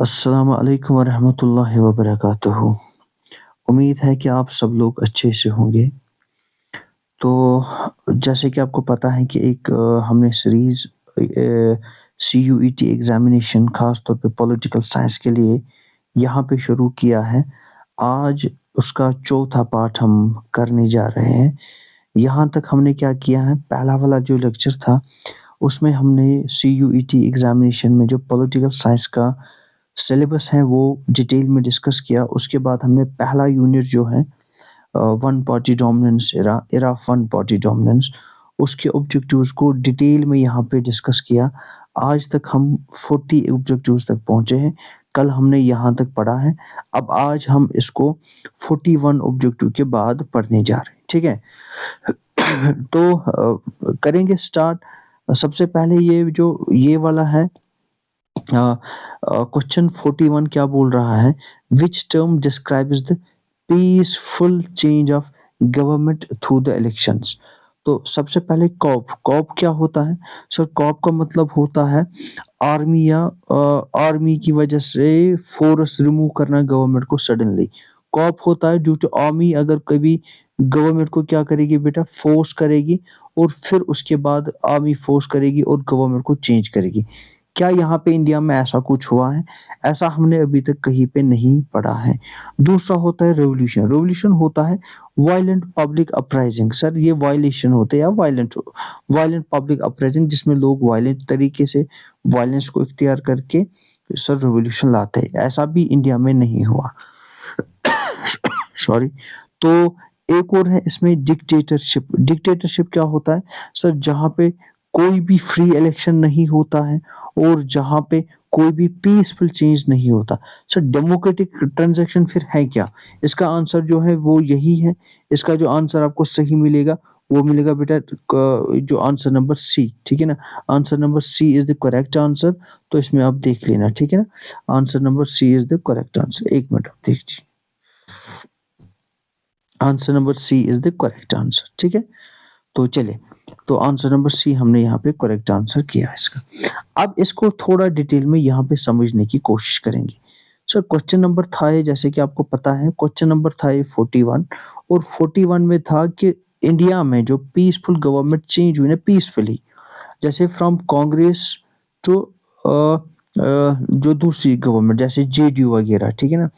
अस्सलाम वालेकुम वरहमतुल्लाहि वबरकातुहू। उम्मीद है कि आप सब लोग अच्छे से होंगे। तो जैसे कि आपको पता है कि हमने सीरीज़ सीयूईटी एग्ज़ामिनेशन ख़ास तौर पे पॉलिटिकल साइंस के लिए यहाँ पे शुरू किया है। आज उसका चौथा पार्ट हम करने जा रहे हैं। यहाँ तक हमने क्या किया है, पहला वाला जो लेक्चर था, उसमें हमने सीयूईटी एग्ज़ामिनेशन में जो पॉलिटिकल साइंस का सिलेबस है वो डिटेल में डिस्कस किया। उसके बाद हमने पहला यूनिट जो है one party dominance era of one party dominance, उसके ऑब्जेक्टिव्स को डिटेल में यहाँ पे डिस्कस किया। आज तक हम 40 ऑब्जेक्टिव्स तक पहुँचे हैं। कल हमने यहाँ तक पढ़ा है। अब आज हम इसको 41 ऑब्जेक्टिव के बाद पढ़ने जा रहे हैं, ठीक है? तो करेंगे स्टार्ट। सबसे पहले ये वाला है, क्वेश्चन 41 क्या बोल रहा है, which term describes the peaceful change of government through the elections. तो सबसे पहले कॉप कॉप क्या होता है सर? कॉप का मतलब होता है आर्मी की वजह से फोर्स रिमूव करना गवर्नमेंट को सडनली। कॉप होता है ड्यू टू आर्मी अगर कभी गवर्नमेंट को क्या करेगी बेटा, फोर्स करेगी और फिर उसके बाद आर्मी फोर्स करेगी और गवर्नमेंट को चेंज करेगी। क्या यहाँ पे इंडिया में ऐसा कुछ हुआ है? ऐसा हमने अभी तक कहीं पे नहीं पढ़ा है। दूसरा होता है रेवोल्यूशन। रेवोल्यूशन होता है वायलेंट पब्लिक अपराइजिंग। सर ये वायलेशन होते हैं या वायलेंट पब्लिक अपराइजिंग, जिसमें लोग वायलेंट तरीके से वायलेंस को इख्तियार करके सर रेवोल्यूशन लाते हैं। ऐसा भी इंडिया में नहीं हुआ। सॉरी। तो एक और है इसमें डिक्टेटरशिप। डिक्टेटरशिप क्या होता है सर? जहाँ पे कोई भी फ्री इलेक्शन नहीं होता है और जहाँ पे कोई भी पीसफुल चेंज नहीं होता। सर डेमोक्रेटिक ट्रांजैक्शन फिर है क्या? इसका आंसर जो है वो यही है। इसका जो आंसर आपको सही मिलेगा वो मिलेगा बेटा जो आंसर नंबर सी, ठीक है ना? Answer number C is the correct answer. तो इसमें आप देख लेना, ठीक है ना? Answer number C is the correct answer. एक मिनट आप देख लीजिए। Answer number C is the correct answer, ठीक है? तो चले, तो आंसर नंबर सी हमने यहाँ पे करेक्ट आंसर किया इसका। अब इसको थोड़ा डिटेल में यहाँ पे समझने की कोशिश करेंगे। सर क्वेश्चन नंबर था ये, जैसे कि आपको पता है क्वेश्चन नंबर था ये 41, और 41 में था कि इंडिया में जो पीसफुल गवर्नमेंट चेंज हुई ना पीसफुली, जैसे फ्रॉम कांग्रेस टू जो दूसरी गवर्नमेंट जैसे जेडीयू वगैरह, ठीक है ना?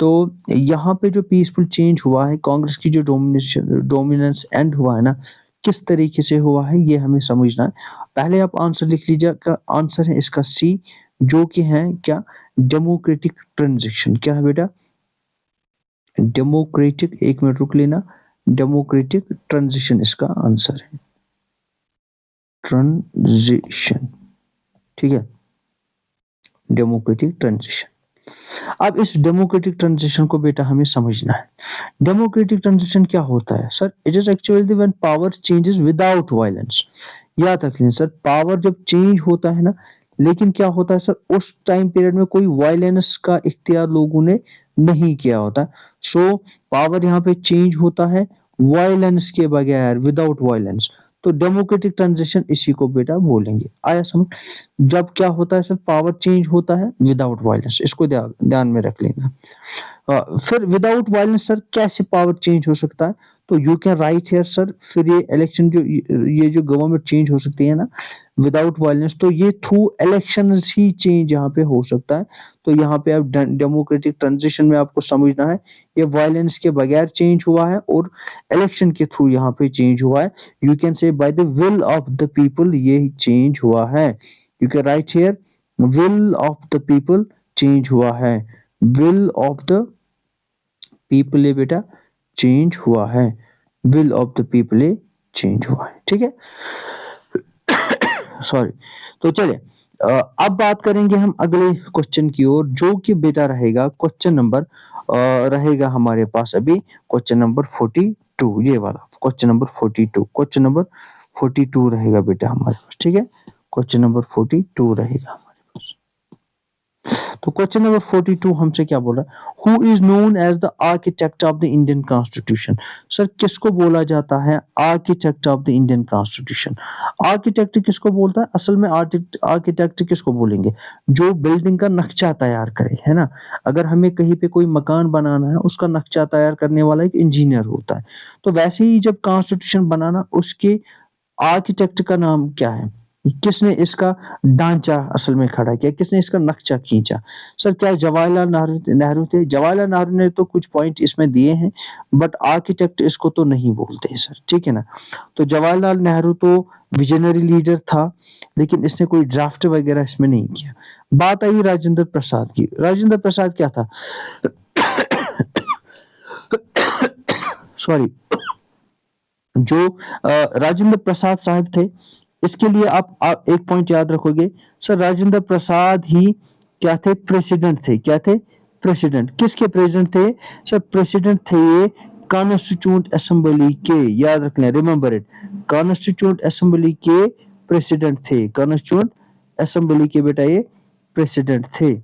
तो यहाँ पे जो पीसफुल चेंज हुआ है, कांग्रेस की जो डोमिनेंस एंड हुआ है ना, किस तरीके से हुआ है ये हमें समझना है। पहले आप आंसर लिख लीजिएगा। आंसर है इसका सी, जो कि है क्या, डेमोक्रेटिक ट्रांजिशन। क्या है बेटा? डेमोक्रेटिक, एक मिनट रुक लेना, डेमोक्रेटिक ट्रांजिशन इसका आंसर है। ट्रांजिशन, ठीक है, डेमोक्रेटिक ट्रांजिशन। अब इस डेमोक्रेटिक ट्रांजिशन को बेटा हमें समझना है। डेमोक्रेटिक ट्रांजिशन क्या होता है sir? It is actually when power changes without violence. याद रख लें सर, पावर जब चेंज होता है ना, लेकिन क्या होता है सर, उस टाइम पीरियड में कोई वायलेंस का इख्तियार लोगों ने नहीं किया होता। सो पावर यहाँ पे चेंज होता है वायलेंस के बगैर, विदाउट वायलेंस। तो डेमोक्रेटिक ट्रांजिशन इसी को बेटा बोलेंगे। आया समझ? जब क्या होता है सर, पावर चेंज होता है विदाउट वायलेंस, इसको ध्यान में रख लेना। फिर विदाउट वायलेंस सर कैसे पावर चेंज हो सकता है? तो you can write here sir, फिर ये इलेक्शन जो ये जो गवर्नमेंट चेंज हो सकती है ना विदाउट वायलेंस, तो ये थ्रू इलेक्शंस ही चेंज यहाँ पे हो सकता है। तो यहाँ पे आप डेमोक्रेटिक ट्रांजिशन में आपको समझना है ये वायलेंस के बगैर चेंज हुआ है और इलेक्शन के थ्रू यहाँ पे चेंज हुआ है। You can say by the will of the people ये चेंज हुआ है। You can write here, will of the people change हुआ है। विल ऑफ द पीपल ये बेटा चेंज हुआ है। विल ऑफ द पीपल ये चेंज हुआ है, ठीक है? सॉरी। तो चले, अब बात करेंगे हम अगले क्वेश्चन की ओर, जो कि बेटा रहेगा क्वेश्चन नंबर रहेगा हमारे पास अभी क्वेश्चन नंबर 42, ये वाला क्वेश्चन नंबर 42, क्वेश्चन नंबर 42 रहेगा बेटा हमारे पास, ठीक है? क्वेश्चन नंबर 42 रहेगा हमारे पास। तो क्वेश्चन नंबर 42 हमसे क्या बोल रहा है, who is known as the architect of the Indian constitution. Sir किसको बोला जाता है architect of the Indian constitution. Architect किसको बोलता है, असल में आर्किटेक्ट किसको बोलेंगे, जो बिल्डिंग का नक्शा तैयार करे, है ना। अगर हमें कहीं पे कोई मकान बनाना है, उसका नक्शा तैयार करने वाला एक इंजीनियर होता है। तो वैसे ही जब कॉन्स्टिट्यूशन बनाना, उसके आर्किटेक्ट का नाम क्या है, किसने इसका ढांचा असल में खड़ा किया, किसने इसका नक्शा खींचा। सर क्या जवाहरलाल नेहरू थे। जवाहरलाल नेहरू ने तो कुछ पॉइंट इसमें दिए हैं, बट आर्किटेक्ट इसको तो नहीं बोलते हैं सर, ठीक है ना। तो जवाहरलाल नेहरू तो विजनरी लीडर था, लेकिन इसने कोई ड्राफ्ट वगैरह इसमें नहीं किया। बात आई राजेंद्र प्रसाद की। राजेंद्र प्रसाद क्या था सॉरी, जो राजेंद्र प्रसाद साहब थे, इसके लिए आप एक पॉइंट याद रखोगे सर, राजेंद्र प्रसाद ही क्या थे, प्रेसिडेंट थे। क्या थे, प्रेसिडेंट। किसके प्रेसिडेंट थे सर, प्रेसिडेंट थे ये कॉन्स्टिट्यूंट असेंबली के, याद रख लें, रिमेंबर इट, कॉन्स्टिट्यूंट असेंबली के प्रेसिडेंट थे। कॉन्स्टिट्यूंट असेंबली के बेटा ये प्रेसिडेंट थे,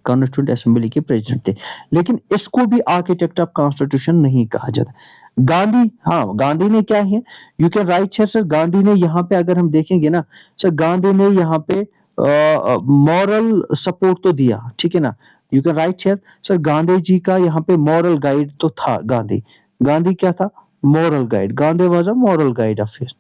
कॉन्स्टिट्यूंट असेंबली के प्रेसिडेंट थे। लेकिन इसको भी आर्किटेक्ट ऑफ कॉन्स्टिट्यूशन नहीं कहा जाता। गांधी, हाँ गांधी ने क्या है, you can write here sir, Gandhi ने यहाँ पे अगर हम देखेंगे ना सर, गांधी ने यहाँ पे मॉरल सपोर्ट तो दिया, ठीक है ना। You can write here sir, Gandhi ji का यहाँ पे मॉरल गाइड तो था। गांधी, गांधी क्या था, moral guide. Gandhi was a moral guide of his,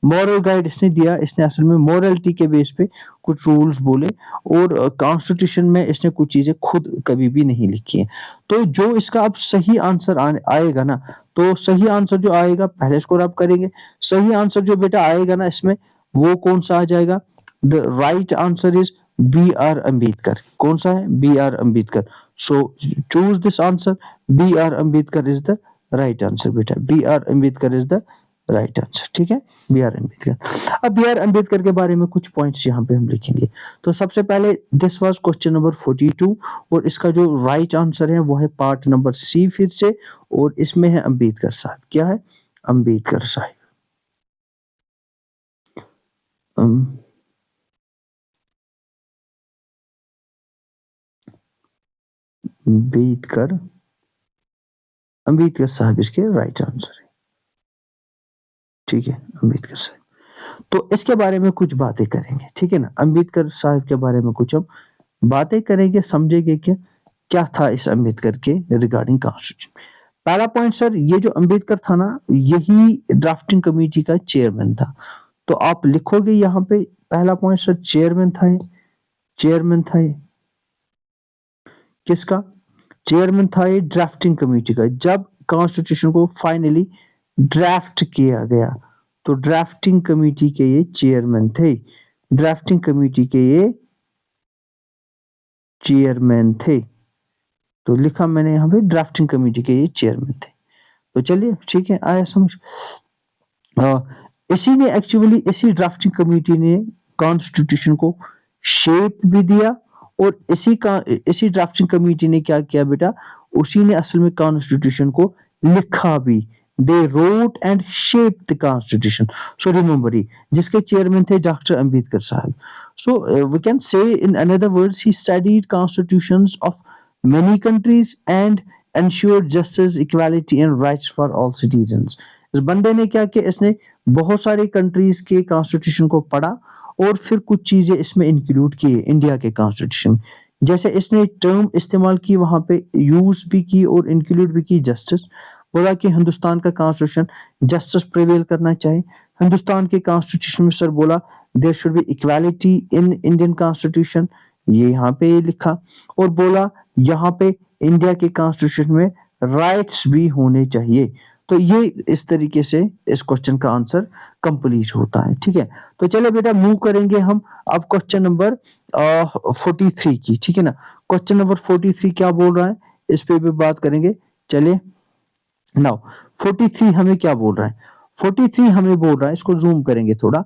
moral guide इसने दिया। इसने असल में मॉरलिटी के बेस पे कुछ रूल्स बोले, और कॉन्स्टिट्यूशन में इसने कुछ चीजें खुद कभी भी नहीं लिखी है। तो जो इसका अब सही आंसर आएगा ना, तो सही आंसर जो आएगा पहले इसको रब करेंगे। सही आंसर जो बेटा आएगा ना इसमें, वो कौन सा आ जाएगा, the right answer is B R Ambedkar. कौन सा है, B R Ambedkar. So choose this answer, B R Ambedkar is the right answer बेटा, B R Ambedkar is the right answer, ठीक है, बी आर अम्बेडकर। अब बी आर अम्बेडकर के बारे में कुछ पॉइंट्स यहाँ पे हम लिखेंगे। तो सबसे पहले दिस वाज क्वेश्चन नंबर 42, और इसका जो राइट आंसर है वो है पार्ट नंबर सी फिर से, और इसमें है अम्बेडकर साहब। क्या है, अम्बेडकर साहब, अम्बेडकर, अम्बेडकर साहब इसके राइट आंसर है, ठीक है, अम्बेडकर साहब। तो इसके बारे में कुछ बातें करेंगे, ठीक है ना, अम्बेडकर साहब के बारे में कुछ हम बातें करेंगे, समझेंगे कि क्या था इस अम्बेडकर के रिगार्डिंग कॉन्स्टिट्यूशन। पहला पॉइंट सर, ये जो अम्बेडकर था ना, यही ड्राफ्टिंग कमेटी का चेयरमैन था। तो आप लिखोगे यहाँ पे पहला पॉइंट सर, चेयरमैन था ये, चेयरमैन था ये किसका, चेयरमैन था ये ड्राफ्टिंग कमेटी का। जब कॉन्स्टिट्यूशन को फाइनली ड्राफ्ट किया गया, तो ड्राफ्टिंग कमेटी के ये चेयरमैन थे, ड्राफ्टिंग कमेटी के ये चेयरमैन थे। तो लिखा मैंने यहाँ पे ड्राफ्टिंग कमेटी के ये चेयरमैन थे। तो चलिए ठीक है, आया समझ। इसी ने एक्चुअली, इसी ड्राफ्टिंग कमेटी ने कॉन्स्टिट्यूशन को शेप भी दिया, और इसी ड्राफ्टिंग कमेटी ने क्या किया बेटा, उसी ने असल में कॉन्स्टिट्यूशन को लिखा भी। They wrote and shape the constitution. So remember, जिसके चेयरमैन थे डॉक्टर अंबेडकर साहब। So we can say in another words, he studied constitutions of many countries and ensured justice, equality and rights for all citizens। इस बंदे ने क्या किया, इसने बहुत सारी कंट्रीज के कॉन्स्टिट्यूशन को पढ़ा, और फिर कुछ चीजें इसमें इंक्लूड की इंडिया के कॉन्स्टिट्यूशन। जैसे इसने टर्म इस्तेमाल की, वहां पे यूज भी की और इंक्लूड भी की जस्टिस। बोला कि हिंदुस्तान का कॉन्स्टिट्यूशन जस्टिस प्रिवेल करना चाहिए। हिंदुस्तान के कॉन्स्टिट्यूशन में सर बोला there should be equality in Indian constitution, ये यहाँ पे ये लिखा। और बोला यहाँ पे इंडिया के कॉन्स्टिट्यूशन में राइट्स भी होने चाहिए। तो ये इस तरीके से इस क्वेश्चन का आंसर कंप्लीट होता है, ठीक है। तो चलो बेटा मूव करेंगे हम अब क्वेश्चन नंबर 43 की, ठीक है ना। क्वेश्चन नंबर 43 क्या बोल रहा है, इस पे भी बात करेंगे। चलिए नाउ 43 हमें क्या बोल रहा है, 43 हमें बोल रहा है, इसको जूम करेंगे थोड़ा।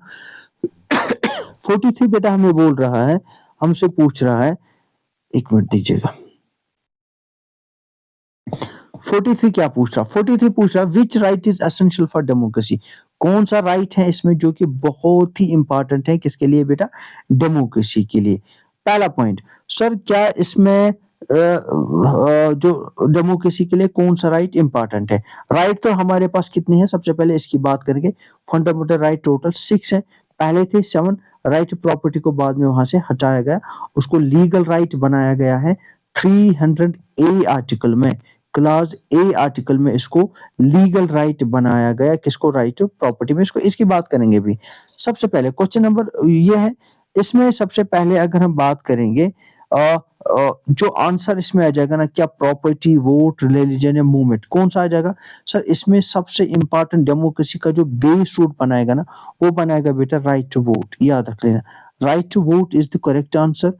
43 बेटा हमें बोल रहा है, हमसे पूछ रहा है, एक मिनट दीजिएगा। 43 क्या पूछ रहा, 43 पूछ रहा which right is essential for democracy. कौन सा राइट है इसमें जो कि बहुत ही इंपॉर्टेंट है, किसके लिए बेटा, डेमोक्रेसी के लिए। पहला पॉइंट, सर क्या इसमें जो डेमोक्रेसी के लिए कौन सा राइट इंपॉर्टेंट है? राइट तो हमारे पास कितने हैं, सबसे पहले इसकी बात करेंगे। फंडामेंटल राइट टोटल 6 है, पहले थे 7। राइट टू प्रॉपर्टी को बाद में वहां से हटाया गया, उसको लीगल राइट बनाया गया है 300 ए आर्टिकल में, क्लास ए आर्टिकल में इसको लीगल राइट बनाया गया। किसको? राइट टू प्रॉपर्टी में। इसको इसकी बात करेंगे भी। सबसे पहले क्वेश्चन नंबर ये है, इसमें सबसे पहले अगर हम बात करेंगे जो आंसर इसमें आ जाएगा ना, क्या प्रॉपर्टी, वोट, रिलीजन या मूवमेंट, कौन सा आ जाएगा? सर इसमें सबसे इंपॉर्टेंट डेमोक्रेसी का जो बेस रूट बनाएगा ना, वो बनाएगा बेटा राइट टू वोट। याद रख लेना, right to vote is the correct answer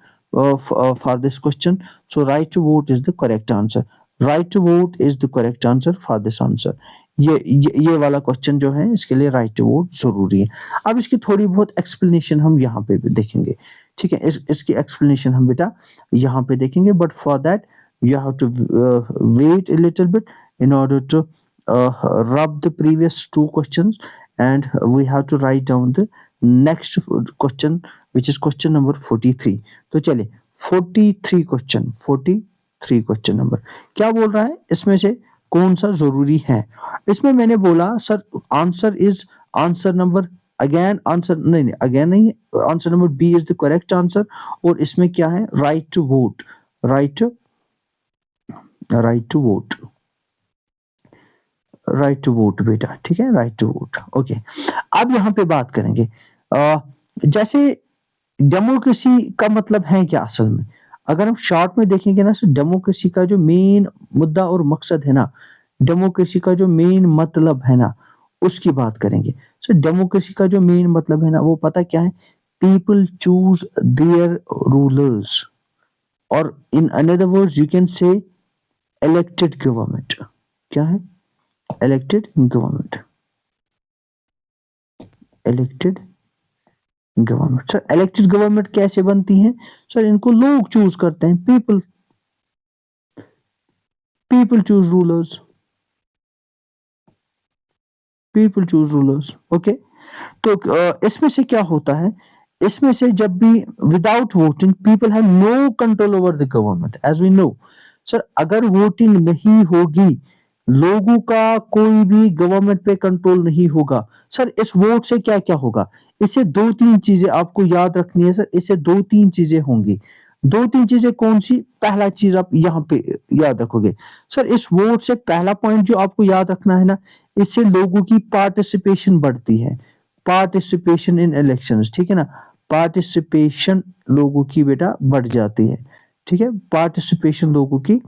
for this question. So right to vote is the correct answer. Right to vote is the correct answer for this answer. ये वाला question जो है, इसके लिए right to vote जरूरी है। अब इसकी थोड़ी बहुत एक्सप्लेनेशन हम यहाँ पे भी देखेंगे, ठीक है? इसकी एक्सप्लेनेशन हम बेटा यहाँ पे देखेंगे, but for that you have to wait a little bit in order to rub the previous two questions, and we have to write down the next question, which is question number 43। तो चलिए 43 question number क्या बोल रहा है, इसमें से कौन सा जरूरी है? इसमें मैंने बोला sir answer is answer number, again answer नहीं, अगेन नहीं, answer number B is the correct answer. और इसमें क्या है? Right to vote, right right to vote, right to vote बेटा, ठीक है? Right to vote, okay. अब यहाँ पे बात करेंगे जैसे डेमोक्रेसी का मतलब है क्या असल में? अगर हम शॉर्ट में देखेंगे ना, डेमोक्रेसी का जो मेन मुद्दा और मकसद है ना, डेमोक्रेसी का जो मेन मतलब है ना, उसकी बात करेंगे। सो डेमोक्रेसी का जो मेन मतलब है ना, वो पता क्या है? पीपल चूज देयर रूलर्स, और इन another words you can say elected government. क्या है? Elected government, elected government. Sir elected government कैसे बनती है? सर इनको लोग चूज करते हैं, people, people choose rulers, people choose rulers, okay. तो इसमें से क्या होता है? इसमें से जब भी without voting people have no control over the government, as we know. Sir अगर वोटिंग नहीं होगी, लोगों का कोई भी गवर्नमेंट पे कंट्रोल नहीं होगा। सर इस वोट से क्या क्या होगा? इससे दो तीन चीजें आपको याद रखनी है सर, इससे दो तीन चीजें होंगी। दो तीन चीजें कौन सी? पहला चीज आप यहाँ पे याद रखोगे सर, इस वोट से पहला पॉइंट जो आपको याद रखना है ना, इससे लोगों की पार्टिसिपेशन बढ़ती है, पार्टिसिपेशन इन इलेक्शंस, ठीक है ना? पार्टिसिपेशन लोगों की बेटा बढ़ जाती है, ठीक है? पार्टिसिपेशन लोगों की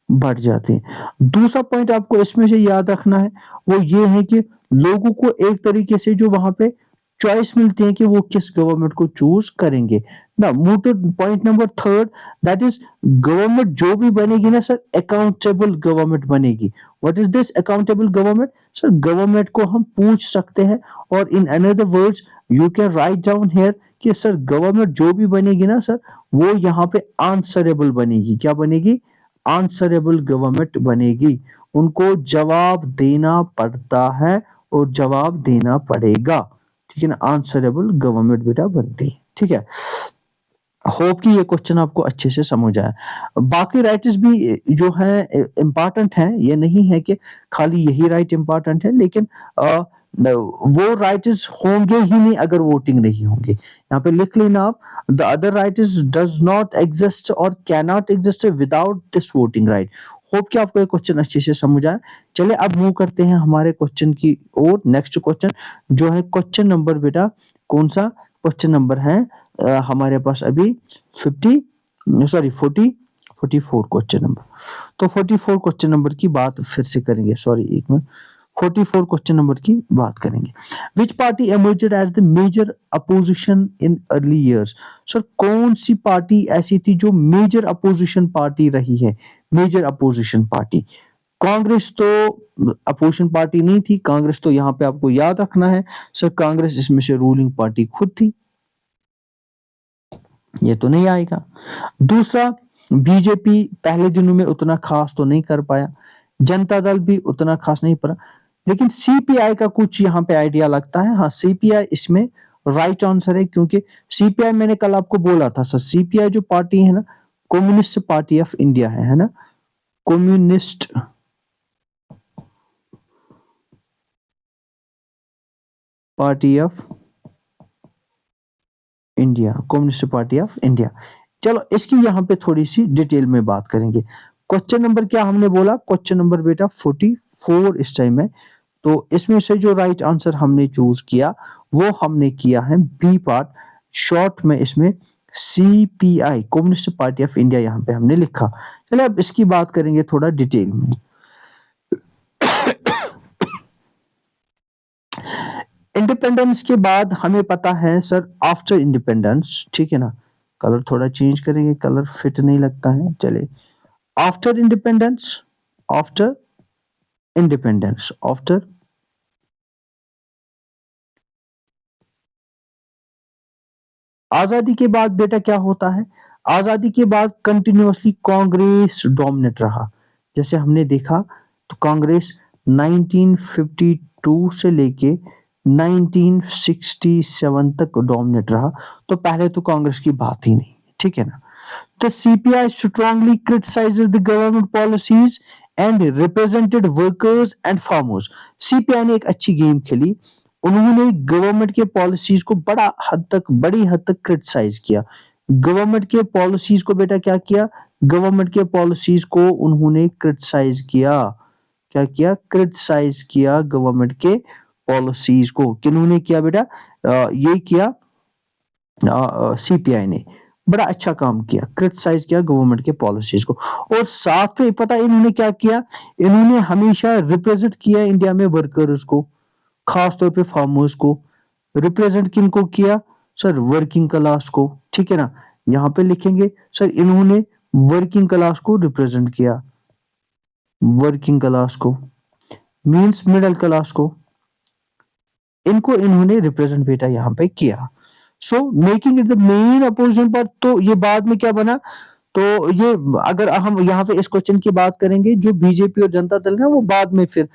बढ़ जाती है। दूसरा पॉइंट आपको इसमें से याद रखना है, वो ये है कि लोगों को एक तरीके से जो वहां पे चॉइस मिलती है कि वो किस गवर्नमेंट को चूज करेंगे ना। Move two point number third, that is government जो भी बनेगी ना सर, अकाउंटेबल गवर्नमेंट बनेगी। What is this accountable government? Sir government को हम पूछ सकते हैं, और इन another words you can write down here कि सर गवर्नमेंट जो भी बनेगी ना सर, वो यहाँ पे आंसरेबल बनेगी। क्या बनेगी? आंसरेबल गवर्नमेंट बनेगी। उनको जवाब देना पड़ता है और जवाब देना पड़ेगा, ठीक है ना? आंसरेबल गवर्नमेंट बेटा बनती है, ठीक है? होप कि ये क्वेश्चन आपको अच्छे से समझ आया। बाकी राइट्स भी जो है इम्पॉर्टेंट हैं, ये नहीं है कि खाली यही राइट इम्पॉर्टेंट है, लेकिन वो राइट्स होंगे ही नहीं अगर वोटिंग नहीं होगी। यहाँ पे लिख लेना आप, the other rights does not exist और can not exist without this voting right. Hope कि आपको ये क्वेश्चन अच्छे से समझ आया। चलिए अब मूव करते हैं हमारे क्वेश्चन की ओर। नेक्स्ट क्वेश्चन जो है क्वेश्चन नंबर बेटा कौन सा क्वेश्चन नंबर है हमारे पास अभी 44 क्वेश्चन नंबर। तो 44 क्वेश्चन नंबर की बात फिर से करेंगे, सॉरी एक मिनट, 44 क्वेश्चन नंबर की बात करेंगे। Which party emerged as the major opposition in early years? Sir कौन सी पार्टी ऐसी थी जो मेजर अपोजिशन पार्टी रही है? मेजर अपोजिशन पार्टी, कांग्रेस तो अपोजिशन पार्टी नहीं थी। कांग्रेस तो यहाँ पे आपको याद रखना है सर, कांग्रेस इसमें से रूलिंग पार्टी खुद थी, ये तो नहीं आएगा। दूसरा, बीजेपी पहले दिनों में उतना खास तो नहीं कर पाया, जनता दल भी उतना खास नहीं पड़ा, लेकिन सीपीआई का कुछ यहाँ पे आइडिया लगता है। हाँ सीपीआई इसमें राइट आंसर है, क्योंकि सीपीआई मैंने कल आपको बोला था सर, सीपीआई जो पार्टी है ना, कम्युनिस्ट पार्टी ऑफ इंडिया है ना, communist party of India, communist party of India. चलो इसकी यहाँ पे थोड़ी सी डिटेल में बात करेंगे। क्वेश्चन नंबर क्या हमने बोला, क्वेश्चन नंबर बेटा 44 इस टाइम है। तो इसमें से जो राइट आंसर हमने चूज किया वो हमने किया है बी पार्ट, शॉर्ट में इसमें CPI, communist party of India यहाँ पे हमने लिखा। चलिए अब इसकी बात करेंगे थोड़ा डिटेल में। इंडिपेंडेंस के बाद हमें पता है सर, आफ्टर इंडिपेंडेंस, ठीक है ना, कलर थोड़ा चेंज करेंगे, कलर फिट नहीं लगता है, चले after independence, after independence, after आजादी के बाद बेटा क्या होता है, आजादी के बाद कंटिन्यूअसली कांग्रेस डोमिनेट रहा। जैसे हमने देखा तो कांग्रेस 1952 से लेके 1967 तक डोमिनेट रहा। तो पहले तो कांग्रेस की बात ही नहीं, ठीक है ना। तो CPI strongly criticises the government policies and represented workers and farmers. CPI ने एक अच्छी गेम खेली, उन्होंने गवर्नमेंट के पॉलिसीज को बड़ी हद तक क्रिटिसाइज किया। गवर्नमेंट के पॉलिसीज को बेटा क्या किया, गवर्नमेंट के पॉलिसीज को उन्होंने क्रिटिसाइज किया। क्या किया, क्रिटिसाइज किया गवर्नमेंट के पॉलिसीज को। किन्होंने किया बेटा, ये किया सीपीआई ने, बड़ा अच्छा काम किया, क्रिटिसाइज किया गवर्नमेंट के पॉलिसीज को। और साथ में पता इन्होंने क्या किया, इन्होंने हमेशा रिप्रेजेंट किया इंडिया में वर्कर्स को, खास तौर पे फार्मर्स को। रिप्रेजेंट किनको किया सर, वर्किंग क्लास को, ठीक है ना। यहाँ पे लिखेंगे सर, इन्होंने वर्किंग क्लास को रिप्रेजेंट किया, वर्किंग क्लास को मींस मिडिल क्लास को, इनको इन्होंने रिप्रेजेंट बेटा यहाँ पे किया। So making it the main opposition part. तो ये बाद में क्या बना, तो ये अगर हम यहाँ पे इस क्वेश्चन की बात करेंगे, जो बीजेपी और जनता दल है वो बाद में फिर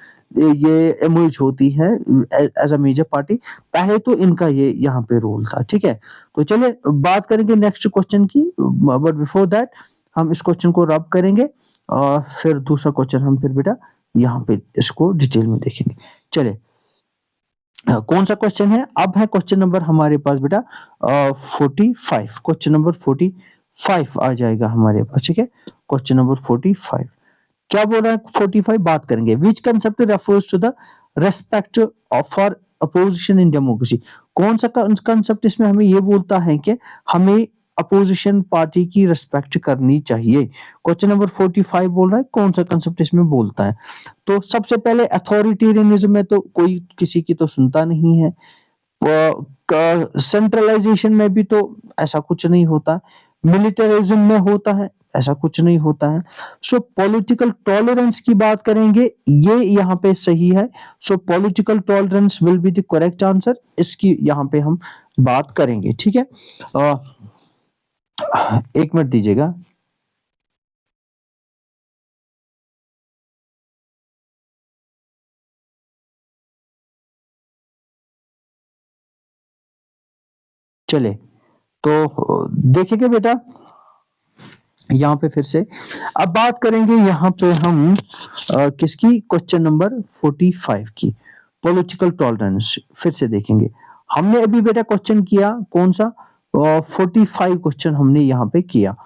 ये इमर्ज होती है एज अ मेजर पार्टी। पहले तो इनका ये यहाँ पे रोल था, ठीक है। तो चलिए बात करेंगे नेक्स्ट क्वेश्चन की, बट बिफोर दैट हम इस क्वेश्चन को रब करेंगे और फिर दूसरा क्वेश्चन हम फिर बेटा यहाँ पे इसको डिटेल में देखेंगे। चलिए कौन सा क्वेश्चन है, अब है क्वेश्चन नंबर हमारे पास बेटा 45, क्वेश्चन नंबर 45 आ जाएगा हमारे पास, ठीक है। क्वेश्चन नंबर 45 क्या बोल रहा है, 45 बात करेंगे, which concept refers to the respect of for opposition in democracy. कौन सा कंसेप्ट इसमें हमें ये बोलता है कि हमें अपोजिशन पार्टी की रिस्पेक्ट करनी चाहिए। क्वेश्चन नंबर 45 बोल रहा है कौन सा कंसेप्ट इसमें बोलता है। तो सबसे पहले अथॉरिटेरियनिज्म में तो कोई किसी की तो सुनता नहीं है, सेंट्रलाइजेशन में भी तो ऐसा कुछ नहीं होता, मिलिटरिज्म में होता है ऐसा कुछ नहीं होता है। सो पॉलिटिकल टॉलरेंस की बात करेंगे, ये यहाँ पे सही है। सो political tolerance will be the correct answer, इसकी यहाँ पे हम बात करेंगे, ठीक है। एक मिनट दीजिएगा। चले तो देखेंगे बेटा यहाँ पे फिर से, अब बात करेंगे यहाँ पे हम किसकी, क्वेश्चन नंबर 45 की, पॉलिटिकल टॉलरेंस फिर से देखेंगे। हमने अभी बेटा क्वेश्चन किया कौन सा, 45 क्वेश्चन हमने यहाँ पे किया,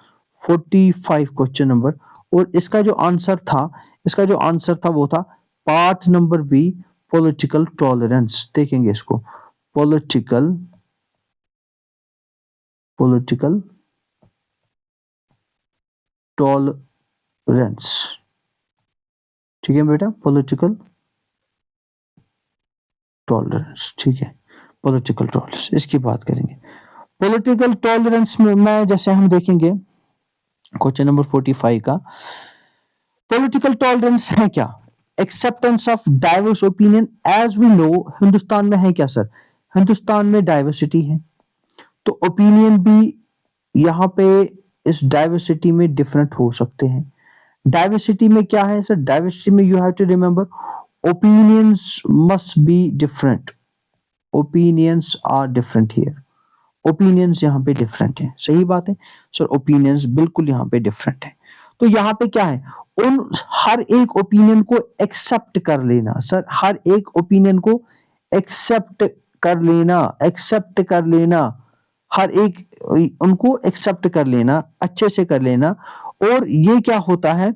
45 क्वेश्चन नंबर, और इसका जो आंसर था, इसका जो आंसर था वो था part number B, political tolerance. देखेंगे इसको, पॉलिटिकल पॉलिटिकल टॉलरेंस, ठीक है बेटा, पॉलिटिकल टॉलरेंस, ठीक है, पॉलिटिकल टॉलरेंस इसकी बात करेंगे। पॉलिटिकल टॉलरेंस में जैसे हम देखेंगे क्वेश्चन नंबर 45 का, पॉलिटिकल टॉलरेंस है क्या, acceptance of diverse opinion. As we know Hindustan में है क्या सर, हिंदुस्तान में डाइवर्सिटी है, तो ओपिनियन भी यहाँ पे इस डाइवर्सिटी में डिफरेंट हो सकते हैं। डाइवर्सिटी में क्या है सर, डाइवर्सिटी में you have to remember opinions must be different, opinions are different here, opinions यहाँ पे डिफरेंट है, सही बात है सर, ओपिनियंस बिल्कुल यहाँ पे डिफरेंट है। तो यहाँ पे क्या है, उन हर एक ओपिनियन को एक्सेप्ट कर लेना सर, हर एक ओपिनियन को एक्सेप्ट कर लेना, एक्सेप्ट कर लेना, हर एक उनको एक्सेप्ट कर लेना, अच्छे से कर लेना। और ये क्या होता है,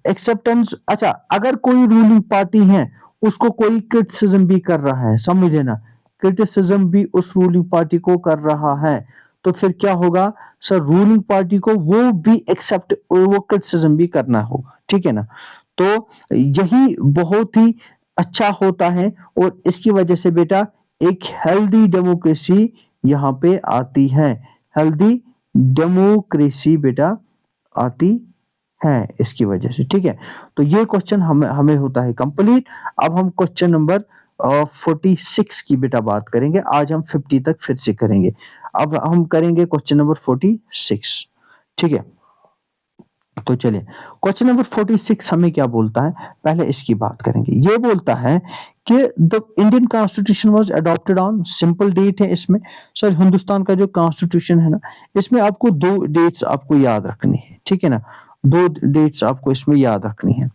एक्सेप्टेंस, अच्छा अगर कोई रूलिंग पार्टी है उसको कोई क्रिटिसिज्म भी कर रहा है, समझ लेना, क्रिटिसिज्म भी उस रूलिंग पार्टी को कर रहा है, तो फिर क्या होगा सर, रूलिंग पार्टी को वो भी एक्सेप्ट, वो क्रिटिसिज्म भी करना होगा, ठीक है ना। तो यही बहुत ही अच्छा होता है, और इसकी वजह से बेटा एक हेल्दी डेमोक्रेसी यहाँ पे आती है, हेल्दी डेमोक्रेसी बेटा आती है इसकी वजह से, ठीक है। तो ये क्वेश्चन हमें हमें होता है कंप्लीट। अब हम क्वेश्चन नंबर 46 की बेटा बात करेंगे, आज हम 50 तक फिर से करेंगे, अब हम करेंगे क्वेश्चन नंबर 46, ठीक है। तो चलिए क्वेश्चन नंबर 46 हमें क्या बोलता है, पहले इसकी बात करेंगे। ये बोलता है कि the Indian constitution was adopted on, simple date है इसमें सर, हिंदुस्तान का जो कॉन्स्टिट्यूशन है ना, इसमें आपको दो डेट्स आपको याद रखनी है, ठीक है ना, दो डेट्स आपको इसमें याद रखनी है।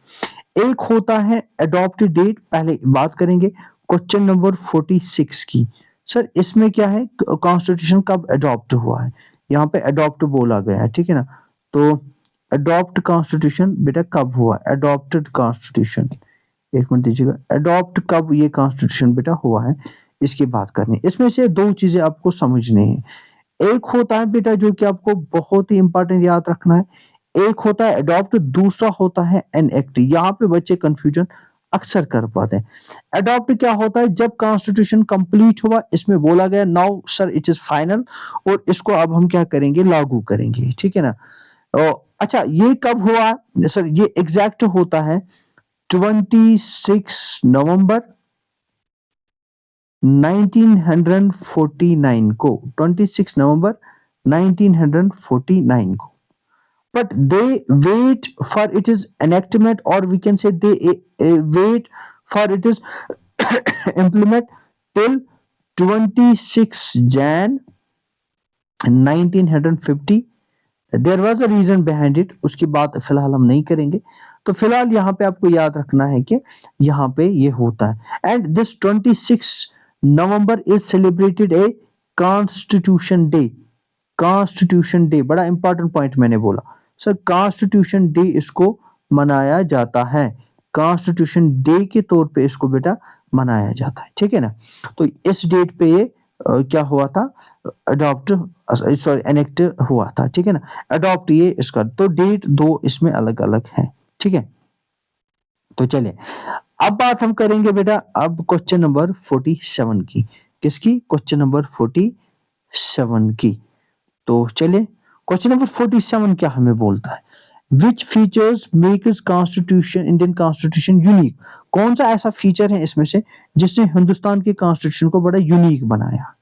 एक होता है अडॉप्टेड डेट, पहले बात करेंगे क्वेश्चन नंबर 46 की। सर इसमें क्या है, कॉन्स्टिट्यूशन कब अडॉप्ट हुआ है, यहाँ पे अडॉप्ट बोला गया है, ठीक है ना। तो अडॉप्ट कॉन्स्टिट्यूशन बेटा कब हुआ, अडॉप्टेड कॉन्स्टिट्यूशन, एक मिनट दीजिएगा, अडॉप्ट कब ये कॉन्स्टिट्यूशन बेटा हुआ है, इसकी बात करनी है। इसमें से दो चीजें आपको समझनी है, एक होता है बेटा जो कि आपको बहुत ही इंपॉर्टेंट याद रखना है, एक होता है अडॉप्ट, दूसरा होता है एनएक्ट। यहाँ पे बच्चे कंफ्यूजन अक्सर कर पाते हैं। अडॉप्ट क्या होता है, जब कॉन्स्टिट्यूशन कंप्लीट हुआ, इसमें बोला गया now sir it is final, और इसको अब हम क्या करेंगे, लागू करेंगे, ठीक है ना। अच्छा ये कब हुआ सर, ये एग्जैक्ट होता है 26 नवंबर 1949 को, 26 नवंबर 1949 को। But they wait for its enactment, or we can say they wait for its implement till 26 Jan 1950। There was a reason behind it, उसकी बात फिलहाल हम नहीं करेंगे। तो फिलहाल यहाँ पे आपको याद रखना है कि यहाँ पे ये होता है, and this 26 November is celebrated a constitution day, constitution day बड़ा इंपॉर्टेंट पॉइंट मैंने बोला सर, कॉन्स्टिट्यूशन डे इसको मनाया जाता है, कॉन्स्टिट्यूशन डे के तौर पे इसको बेटा मनाया जाता है, ठीक है ना। तो इस डेट पे ये क्या हुआ था, अडॉप्ट, सॉरी एनेक्ट हुआ था, ठीक है ना। अडॉप्ट ये इसका, तो डेट दो इसमें अलग अलग है, ठीक है। तो चलिए अब बात हम करेंगे बेटा अब क्वेश्चन नंबर 47 की, किसकी, क्वेश्चन नंबर 47 की। तो चलिए क्वेश्चन नंबर 47 क्या हमें बोलता है, which features makes constitution, Indian constitution unique, कौन सा ऐसा फीचर है इसमें से जिसने हिंदुस्तान के कॉन्स्टिट्यूशन को बड़ा यूनिक बनाया।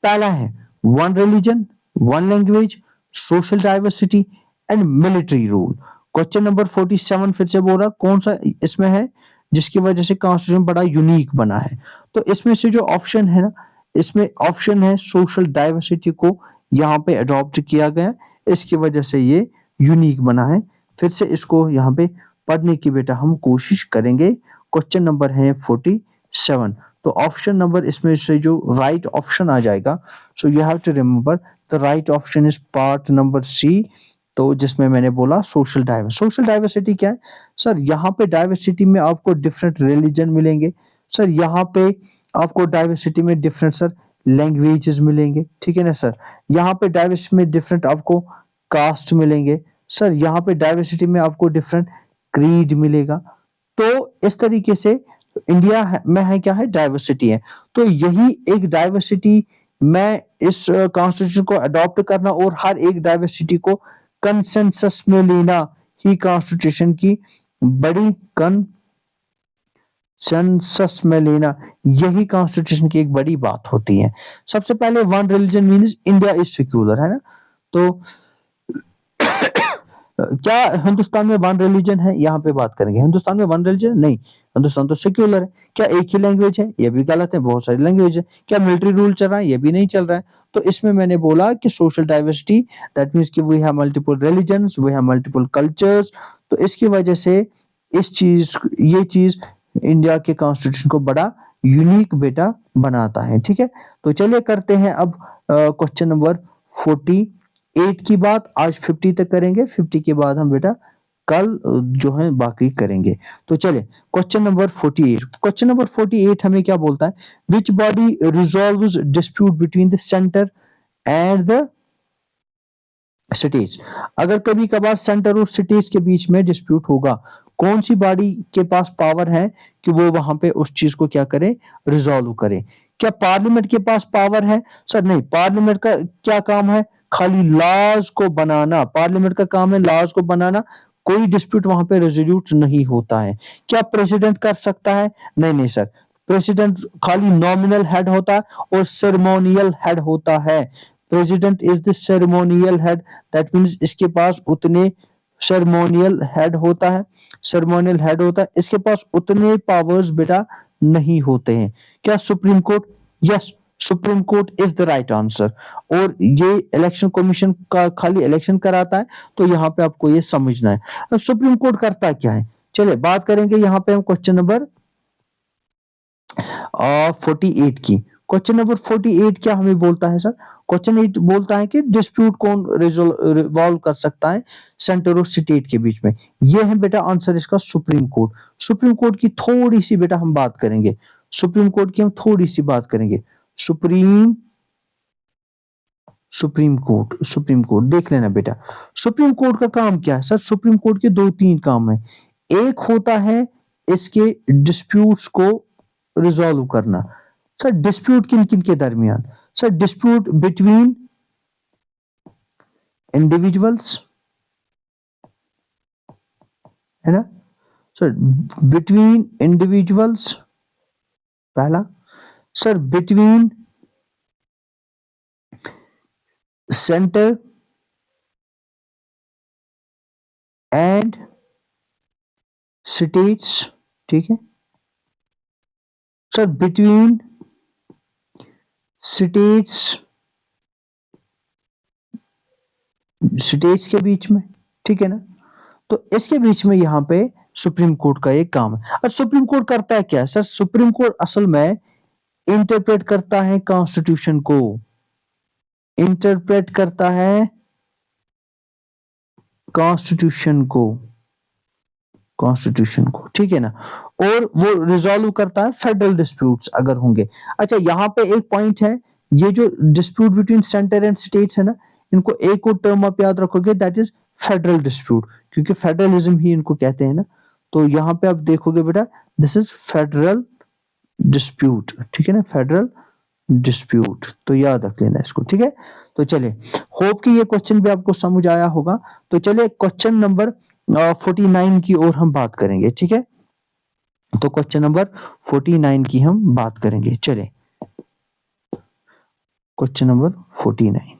पहला है one religion, one language, social diversity and military rule. Question number 47 फिर से बोल रहा कौन सा इसमें है जिसकी वजह से कॉन्स्टिट्यूशन बड़ा यूनिक बना है। तो इसमें से जो ऑप्शन है ना, इसमें ऑप्शन है सोशल डाइवर्सिटी को यहाँ पे अडॉप्ट किया गया, इसकी वजह से ये यूनिक बना है। फिर से इसको यहाँ पे पढ़ने की बेटा हम कोशिश करेंगे। क्वेश्चन नंबर है 47, तो ऑप्शन नंबर इसमें से जो राइट ऑप्शन आ जाएगा, so you have to remember the right option is part number C. तो जिसमें मैंने बोला सोशल डाइवर्सिटी क्या है सर, यहाँ पे डाइवर्सिटी में आपको डिफरेंट रिलीजन मिलेंगे सर, यहाँ पे आपको डाइवर्सिटी में डिफरेंट सर लैंग्वेजेस मिलेंगे, ठीक है ना सर। यहाँ पे डाइवर्सिटी में डिफरेंट आपको कास्ट मिलेंगे सर, यहाँ पे डाइवर्सिटी में आपको डिफरेंट क्रीड मिलेगा। तो इस तरीके से इंडिया में है क्या है, डाइवर्सिटी है। तो यही एक डाइवर्सिटी में इस कॉन्स्टिट्यूशन को अडॉप्ट करना और हर एक डाइवर्सिटी को कंसेंसस में लेना ही कॉन्स्टिट्यूशन की बड़ी कंसेंसस में लेना, यही कॉन्स्टिट्यूशन की एक बड़ी बात होती है। सबसे पहले one religion means India is secular, है ना। तो क्या हिंदुस्तान में वन रिलीजन है, यहाँ पे बात करेंगे। हिंदुस्तान में वन रिलीजन नहीं, हिंदुस्तान तो सेक्युलर है। क्या एक ही लैंग्वेज है, ये भी गलत है, बहुत सारी लैंग्वेज है। क्या मिलिट्री रूल चल रहा है, ये भी नहीं चल रहा है। तो इसमें मैंने बोला कि सोशल डाइवर्सिटी, दैट मीन्स कि we have multiple religions, we have multiple cultures. तो इसकी वजह से इस चीज ये चीज इंडिया के कॉन्स्टिट्यूशन को बड़ा यूनिक बेटा बनाता है। ठीक है, तो चलिए करते हैं अब क्वेश्चन नंबर 48 की बात। आज 50 तक करेंगे, 50 के बाद हम बेटा कल जो है बाकी करेंगे। तो चलिए क्वेश्चन नंबर 48। क्वेश्चन नंबर 48 हमें क्या बोलता है, which body resolves dispute between the centre and the cities. अगर कभी कभार सेंटर और सिटीज के बीच में डिस्प्यूट होगा, कौन सी बॉडी के पास पावर है कि वो वहां पे उस चीज को क्या करे, रिजॉल्व करे। क्या पार्लियामेंट के पास पावर है? सर नहीं, पार्लियामेंट का क्या काम है, खाली लॉज को बनाना। पार्लियामेंट का काम है लॉज को बनाना, कोई डिस्प्यूट वहां पे रेजोल्यूट नहीं होता है। क्या प्रेसिडेंट कर सकता है? नहीं नहीं सर, प्रेसिडेंट खाली नॉमिनल हेड होता है और सेरेमोनियल हेड होता है। President is the ceremonial head, that means इसके पास उतने सेरेमोनियल हेड होता है, सेरेमोनियल हेड होता है, इसके पास उतने पावर्स बेटा नहीं होते हैं। क्या supreme court? Yes, supreme court is the right answer. और ये इलेक्शन कमीशन का खाली इलेक्शन कराता है, तो यहाँ पे आपको ये समझना है। अब सुप्रीम कोर्ट करता क्या है, चलिए बात करेंगे यहाँ पे हम क्वेश्चन नंबर 48 की। क्वेश्चन नंबर 48 क्या हमें बोलता है सर, क्वेश्चन 8 बोलता है कि डिस्प्यूट कौन रिजॉल्व कर सकता है सेंटर और स्टेट के बीच में। ये है बेटा आंसर इसका सुप्रीम कोर्ट। सुप्रीम कोर्ट की थोड़ी सी बेटा हम बात करेंगे, सुप्रीम कोर्ट की हम थोड़ी सी बात करेंगे। Supreme supreme court, supreme court देख लेना बेटा। सुप्रीम कोर्ट का काम क्या है सर, सुप्रीम कोर्ट के दो तीन काम है। एक होता है इसके डिस्प्यूट्स को रिजॉल्व करना। सर डिस्प्यूट किन किन के दरमियान, सर डिस्प्यूट बिटवीन इंडिविजुअल्स, है ना सर, बिटवीन इंडिविजुअल्स पहला। Sir between centre and states, ठीक है सर, बिटवीन स्टेट्स, स्टेट्स के बीच में, ठीक है ना। तो इसके बीच में यहाँ पे सुप्रीम कोर्ट का एक काम है। और सुप्रीम कोर्ट करता है क्या सर, सुप्रीम कोर्ट असल में इंटरप्रेट करता है कॉन्स्टिट्यूशन को, इंटरप्रेट करता है कॉन्स्टिट्यूशन को, कॉन्स्टिट्यूशन को, ठीक है ना। और वो रिजॉल्व करता है फेडरल डिस्प्यूट्स अगर होंगे। अच्छा यहाँ पे एक पॉइंट है, ये जो dispute between centre and states है ना, इनको एक और टर्म आप याद रखोगे, दैट इज फेडरल डिस्प्यूट, क्योंकि फेडरलिज्म ही इनको कहते हैं ना। तो यहाँ पे आप देखोगे बेटा, दिस इज फेडरल डिस्प्यूट, ठीक है ना, फेडरल डिस्प्यूट। तो याद रख लेना इसको, ठीक है। तो चलिए, होप कि ये क्वेश्चन भी आपको समझ आया होगा। तो चलिए क्वेश्चन नंबर 49 की ओर हम बात करेंगे, ठीक है। तो क्वेश्चन नंबर 49 की हम बात करेंगे, चलिए क्वेश्चन नंबर 49।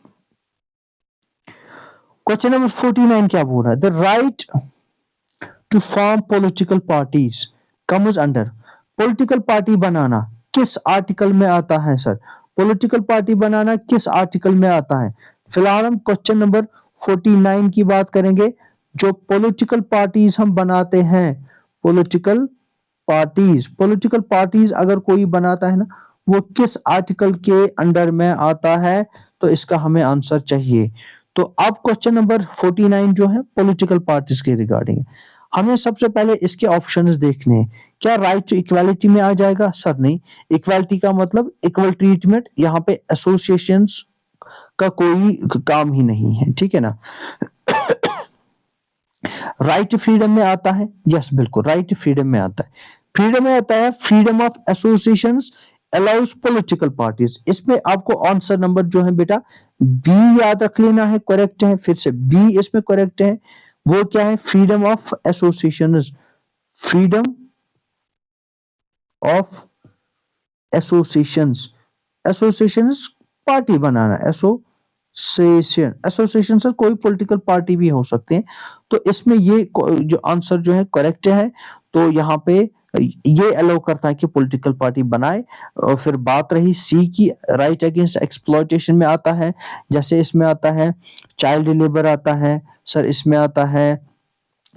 क्वेश्चन नंबर 49 क्या बोल रहा है, the right to form political parties comes under. Political party बनाना किस आर्टिकल में आता है सर, पॉलिटिकल पार्टी बनाना किस आर्टिकल में आता है। फिलहाल हम क्वेश्चन नंबर 49 की बात करेंगे। जो पॉलिटिकल पार्टीज हम बनाते हैं, पॉलिटिकल पार्टीज, पॉलिटिकल पार्टीज अगर कोई बनाता है ना, वो किस आर्टिकल के अंडर में आता है, तो इसका हमें आंसर चाहिए। तो अब क्वेश्चन नंबर 49 जो है पॉलिटिकल पार्टीज के रिगार्डिंग, हमें सबसे पहले इसके ऑप्शंस देखने हैं। क्या राइट टू इक्वालिटी में आ जाएगा? सर नहीं, इक्वालिटी का मतलब इक्वल ट्रीटमेंट, यहाँ पे एसोसिएशंस का कोई काम ही नहीं है, ठीक है ना। राइट टू फ्रीडम में आता है, यस बिल्कुल राइट टू फ्रीडम में आता है। फ्रीडम में आता है freedom of associations allows political parties. इसमें आपको आंसर नंबर जो है बेटा बी याद रख लेना है, करेक्ट है, फिर से बी इसमें करेक्ट है। वो क्या है, freedom of associations, freedom of associations, associations party banana, association sir कोई पॉलिटिकल पार्टी भी हो सकते हैं। तो इसमें ये जो आंसर जो है करेक्ट है। तो यहाँ पे ये अलाउ करता है कि पॉलिटिकल पार्टी बनाए। और फिर बात रही सी की, राइट अगेंस्ट एक्सप्लॉयटेशन में आता है, जैसे इसमें आता है चाइल्ड लेबर आता है सर, इसमें आता है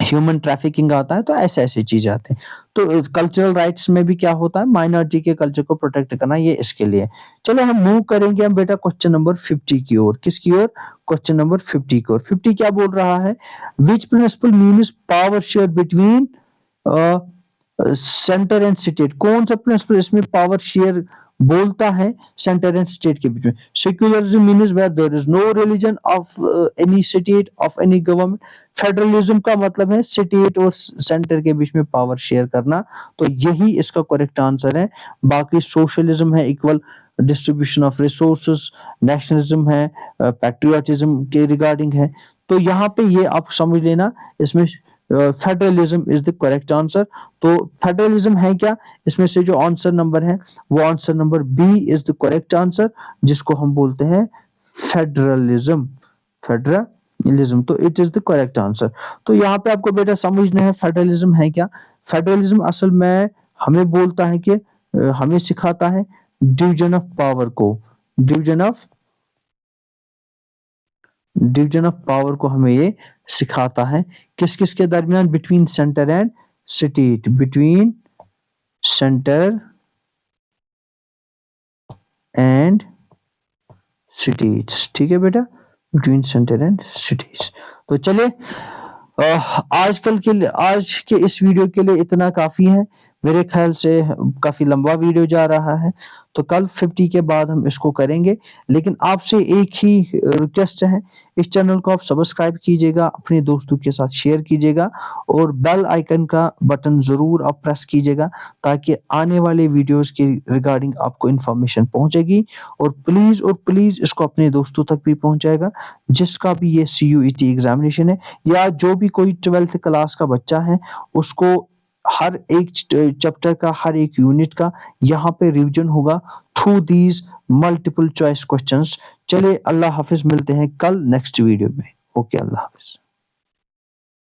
ह्यूमन ट्रैफिकिंग आता है, तो ऐसे ऐसी चीजें आती हैं। तो कल्चरल राइट्स में भी क्या होता है, माइनॉरिटी के कल्चर को प्रोटेक्ट करना, ये इसके लिए। चलो हम मूव करेंगे हम बेटा क्वेश्चन नंबर 50 की ओर। किसकी ओर? क्वेश्चन नंबर 50 की ओर। 50 क्या बोल रहा है? Which principle means power share between centre and state? कौन सा प्रिंसिपल इसमें पावर शेयर बोलता है सेंटर एंड स्टेट के बीच में? Secularism means where there is no religion of any state of any government. Federalism का मतलब है स्टेट और सेंटर के बीच में पावर शेयर करना। तो यही इसका करेक्ट आंसर है। बाकी सोशलिज्म है equal distribution of resources, nationalism है पैट्रियोटिज्म के रिगार्डिंग है। तो यहाँ पे ये आप समझ लेना, इसमें federalism is the correct answer. तो फेडरलिज्म है क्या? इसमें से जो आंसर नंबर है वो answer number B is the correct answer, जिसको हम बोलते हैं फेडरलिज्म। फेडरलिज्म, तो it is the correct answer. तो यहाँ पे आपको बेटा समझना है फेडरलिज्म है क्या। फेडरलिज्म असल में हमें बोलता है कि हमें सिखाता है डिवीजन ऑफ पावर को। Division of division of power को हमें ये सिखाता है। किस किस के दरमियान? Between centre and state. Between centre and states. ठीक है बेटा, बिटवीन सेंटर एंड सिटीज। तो चले आजकल के लिए, आज के इस वीडियो के लिए इतना काफी है। मेरे ख्याल से काफी लंबा वीडियो जा रहा है, तो कल 50 के बाद हम इसको करेंगे। लेकिन आपसे एक ही रिक्वेस्ट है, इस चैनल को आप सब्सक्राइब कीजिएगा, अपने दोस्तों के साथ शेयर कीजिएगा, और बेल आइकन का बटन जरूर आप प्रेस कीजिएगा, ताकि आने वाले वीडियोस के रिगार्डिंग आपको इन्फॉर्मेशन पहुंचेगी। और प्लीज इसको अपने दोस्तों तक भी पहुंचाएगा, जिसका भी ये CUET एग्जामिनेशन है, या जो भी कोई 12th क्लास का बच्चा है, उसको हर एक चैप्टर का, हर एक यूनिट का यहाँ पे रिवीजन होगा through these multiple choice questions. चले, अल्लाह हाफिज, मिलते हैं कल नेक्स्ट वीडियो में। ओके, अल्लाह हाफिज।